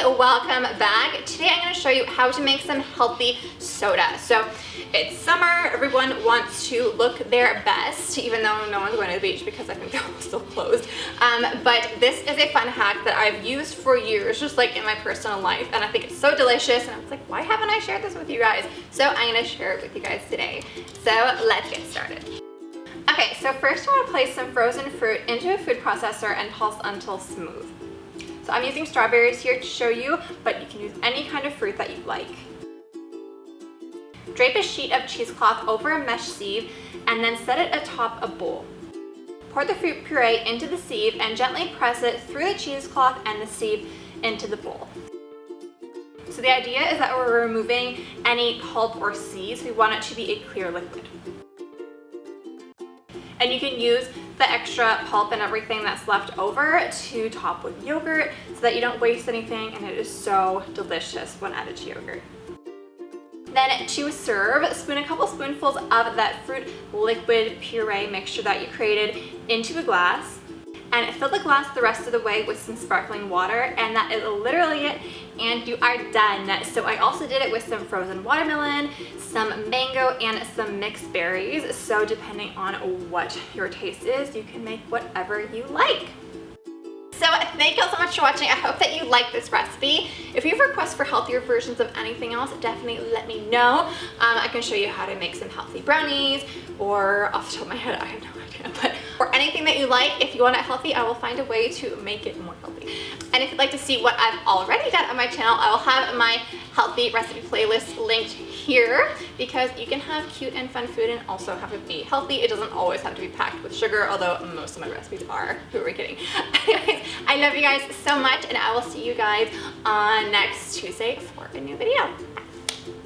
welcome back. Today I'm going to show you how to make some healthy soda. So it's summer, everyone wants to look their best, even though no one's going to the beach because I think they're all still closed. But this is a fun hack that I've used for years, just like in my personal life, and I think it's so delicious, and I was like, why haven't I shared this with you guys? So I'm going to share it with you guys today. So let's get started. Okay, so first I want to place some frozen fruit into a food processor and pulse until smooth. So I'm using strawberries here to show you, but you can use any kind of fruit that you like. Drape a sheet of cheesecloth over a mesh sieve and then set it atop a bowl. Pour the fruit puree into the sieve and gently press it through the cheesecloth and the sieve into the bowl. So the idea is that we're removing any pulp or seeds. We want it to be a clear liquid. And you can use the extra pulp and everything that's left over to top with yogurt so that you don't waste anything, and it is so delicious when added to yogurt. Then to serve, spoon a couple spoonfuls of that fruit liquid puree mixture that you created into a glass, and fill the glass the rest of the way with some sparkling water, and that is literally it, and you are done. So I also did it with some frozen watermelon, some mango, and some mixed berries. So depending on what your taste is, you can make whatever you like. So thank you all so much for watching. I hope that you like this recipe. If you have requests for healthier versions of anything else, definitely let me know. I can show you how to make some healthy brownies, or off the top of my head, I have no idea, but or anything that you like. If you want it healthy, I will find a way to make it more healthy. And if you'd like to see what I've already done on my channel, I will have my healthy recipe playlist linked here, because you can have cute and fun food and also have it be healthy. It doesn't always have to be packed with sugar, although most of my recipes are. Who are we kidding? Anyways, I love you guys so much, and I will see you guys on next Tuesday for a new video.